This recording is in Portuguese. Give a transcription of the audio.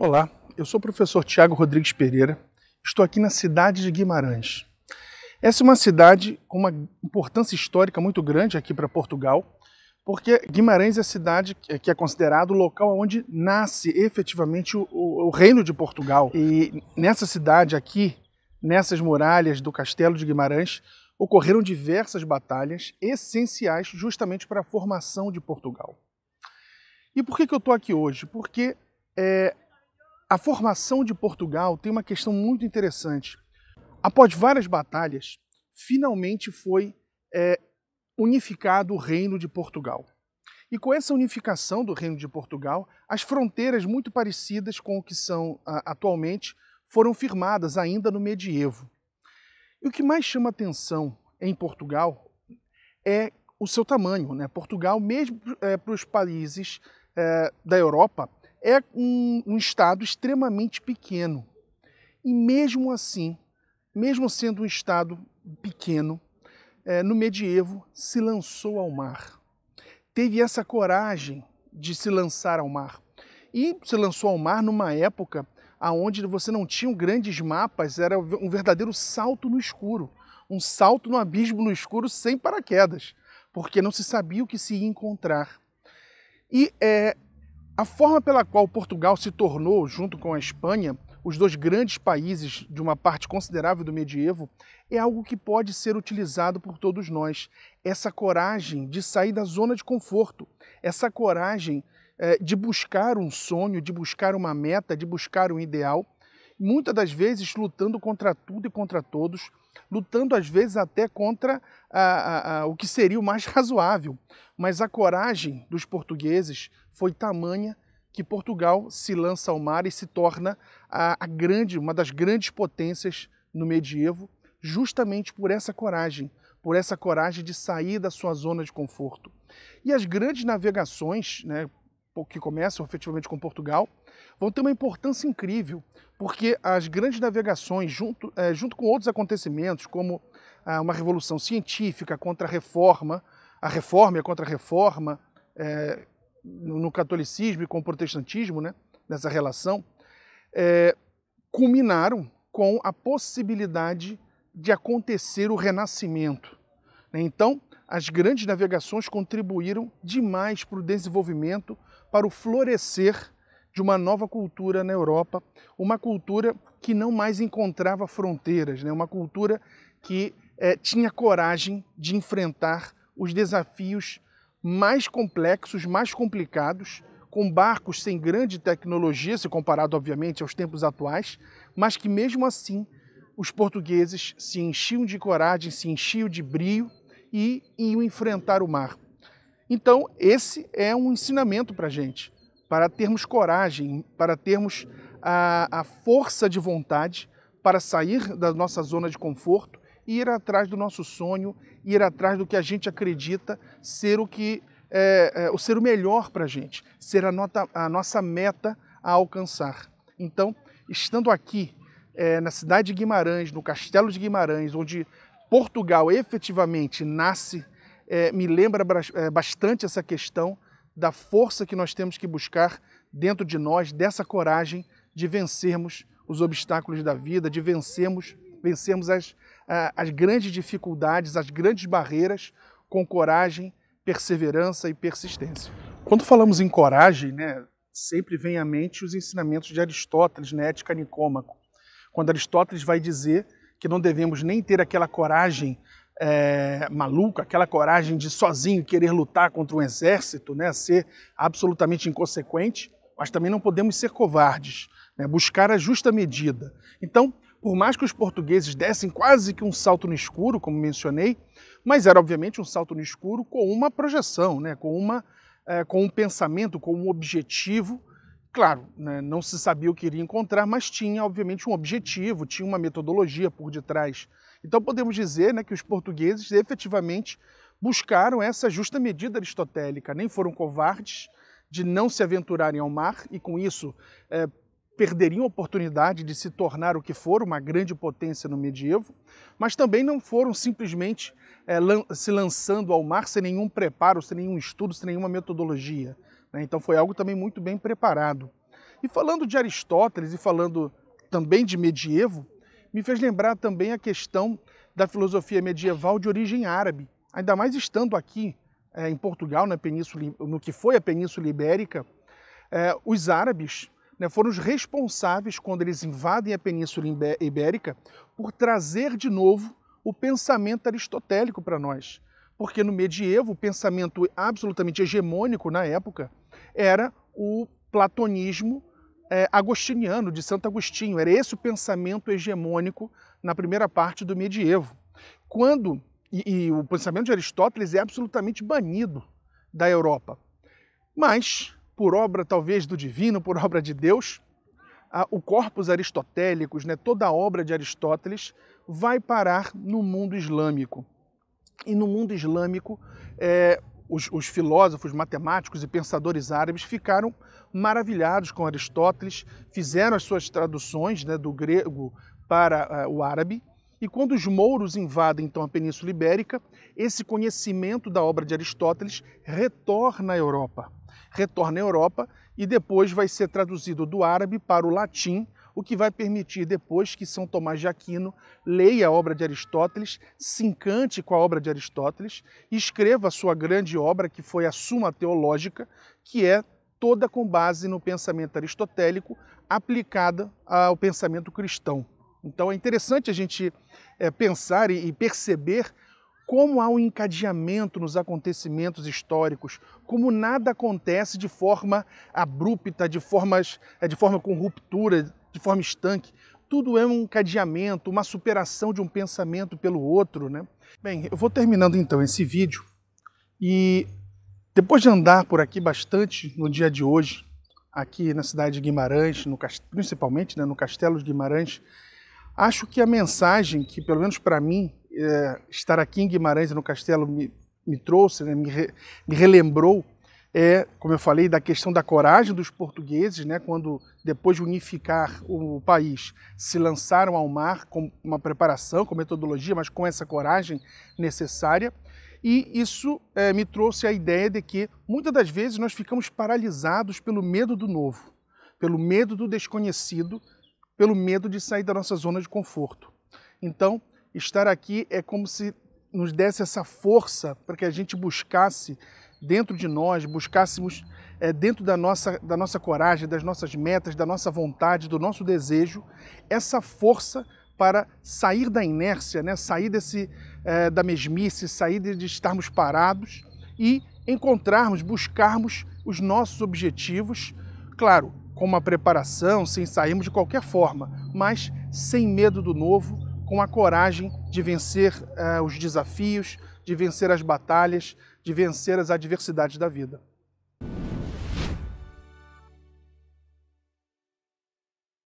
Olá, eu sou o professor Tiago Rodrigues Pereira, estou aqui na cidade de Guimarães. Essa é uma cidade com uma importância histórica muito grande aqui para Portugal, porque Guimarães é a cidade que é considerado o local onde nasce efetivamente o Reino de Portugal. E nessa cidade aqui, nessas muralhas do Castelo de Guimarães, ocorreram diversas batalhas essenciais justamente para a formação de Portugal. E por que eu estou aqui hoje? Porque a formação de Portugal tem uma questão muito interessante. Após várias batalhas, finalmente foi unificado o Reino de Portugal. E com essa unificação do Reino de Portugal, as fronteiras muito parecidas com o que são atualmente foram firmadas ainda no medievo. E o que mais chama atenção em Portugal é o seu tamanho, né? Portugal, mesmo para os países da Europa, é um estado extremamente pequeno. E mesmo assim, mesmo sendo um estado pequeno, no medievo se lançou ao mar. Teve essa coragem de se lançar ao mar. E se lançou ao mar numa época onde você não tinha grandes mapas, era um verdadeiro salto no escuro. Um salto no abismo no escuro sem paraquedas, porque não se sabia o que se ia encontrar. E a forma pela qual Portugal se tornou, junto com a Espanha, os dois grandes países de uma parte considerável do medievo, é algo que pode ser utilizado por todos nós. Essa coragem de sair da zona de conforto, essa coragem de buscar um sonho, de buscar uma meta, de buscar um ideal, muitas das vezes lutando contra tudo e contra todos, lutando às vezes até contra o que seria o mais razoável. Mas a coragem dos portugueses foi tamanha que Portugal se lança ao mar e se torna uma das grandes potências no medievo, justamente por essa coragem de sair da sua zona de conforto. E as grandes navegações, né, que começam efetivamente com Portugal, vão ter uma importância incrível, porque as grandes navegações, junto com outros acontecimentos, como uma revolução científica contra a reforma e a contra-reforma, no catolicismo e com o protestantismo, né, nessa relação, culminaram com a possibilidade de acontecer o Renascimento. Então, as grandes navegações contribuíram demais para o desenvolvimento, para o florescer de uma nova cultura na Europa, uma cultura que não mais encontrava fronteiras, né? Uma cultura que tinha coragem de enfrentar os desafios mais complexos, mais complicados, com barcos sem grande tecnologia, se comparado, obviamente, aos tempos atuais, mas que mesmo assim os portugueses se enchiam de coragem, se enchiam de brio e iam enfrentar o mar. Então, esse é um ensinamento para a gente, para termos coragem, para termos a força de vontade para sair da nossa zona de conforto e ir atrás do nosso sonho, ir atrás do que a gente acredita ser ser o melhor para a gente, ser a nossa meta a alcançar. Então, estando aqui na cidade de Guimarães, no Castelo de Guimarães, onde Portugal efetivamente nasce, me lembra bastante essa questão da força que nós temos que buscar dentro de nós, dessa coragem de vencermos os obstáculos da vida, de vencermos as grandes dificuldades, as grandes barreiras com coragem, perseverança e persistência. Quando falamos em coragem, né, sempre vem à mente os ensinamentos de Aristóteles na Ética Nicômaco, quando Aristóteles vai dizer que não devemos nem ter aquela coragem maluca, aquela coragem de sozinho querer lutar contra um exército, né, ser absolutamente inconsequente, mas também não podemos ser covardes, né, buscar a justa medida. Então, por mais que os portugueses dessem quase que um salto no escuro, como mencionei, mas era obviamente um salto no escuro com uma projeção, né, com um pensamento, com um objetivo. Claro, né, não se sabia o que iria encontrar, mas tinha obviamente um objetivo, tinha uma metodologia por detrás. Então podemos dizer, né, que os portugueses efetivamente buscaram essa justa medida aristotélica, nem foram covardes de não se aventurarem ao mar e com isso perderiam a oportunidade de se tornar o que for, uma grande potência no medievo, mas também não foram simplesmente se lançando ao mar sem nenhum preparo, sem nenhum estudo, sem nenhuma metodologia, né? Então foi algo também muito bem preparado. E falando de Aristóteles e falando também de medievo, me fez lembrar também a questão da filosofia medieval de origem árabe. Ainda mais estando aqui em Portugal, na Península, no que foi a Península Ibérica, os árabes, né, foram os responsáveis, quando eles invadem a Península Ibérica, por trazer de novo o pensamento aristotélico para nós. Porque no medievo, o pensamento absolutamente hegemônico na época era o platonismo agostiniano, de Santo Agostinho. Era esse o pensamento hegemônico na primeira parte do medievo. E o pensamento de Aristóteles é absolutamente banido da Europa. Mas, por obra talvez do divino, por obra de Deus, o corpus aristotélicos, né, toda a obra de Aristóteles, vai parar no mundo islâmico. E no mundo islâmico, os filósofos, matemáticos e pensadores árabes ficaram maravilhados com Aristóteles, fizeram as suas traduções, né, do grego para o árabe, e quando os mouros invadem então a Península Ibérica, esse conhecimento da obra de Aristóteles retorna à Europa. Retorna à Europa e depois vai ser traduzido do árabe para o latim, o que vai permitir depois que São Tomás de Aquino leia a obra de Aristóteles, se encante com a obra de Aristóteles e escreva a sua grande obra, que foi a Suma Teológica, que é toda com base no pensamento aristotélico, aplicada ao pensamento cristão. Então é interessante a gente pensar e perceber como há um encadeamento nos acontecimentos históricos, como nada acontece de forma abrupta, de forma com ruptura, de forma estanque. Tudo é um encadeamento, uma superação de um pensamento pelo outro, né? Bem, eu vou terminando então esse vídeo e depois de andar por aqui bastante no dia de hoje, aqui na cidade de Guimarães, principalmente, né, no Castelo de Guimarães, acho que a mensagem que, pelo menos para mim, estar aqui em Guimarães e no Castelo me trouxe, né, me relembrou, como eu falei, da questão da coragem dos portugueses, né, quando, depois de unificar o país, se lançaram ao mar com uma preparação, com metodologia, mas com essa coragem necessária. E isso me trouxe a ideia de que, muitas das vezes, nós ficamos paralisados pelo medo do novo, pelo medo do desconhecido, pelo medo de sair da nossa zona de conforto. Então, estar aqui é como se nos desse essa força para que a gente buscasse dentro de nós, buscássemos dentro da nossa coragem, das nossas metas, da nossa vontade, do nosso desejo, essa força para sair da inércia, né? Sair da mesmice, sair de estarmos parados e encontrarmos, buscarmos os nossos objetivos, claro, com uma preparação, sem sairmos de qualquer forma, mas sem medo do novo, com a coragem de vencer os desafios, de vencer as batalhas, de vencer as adversidades da vida.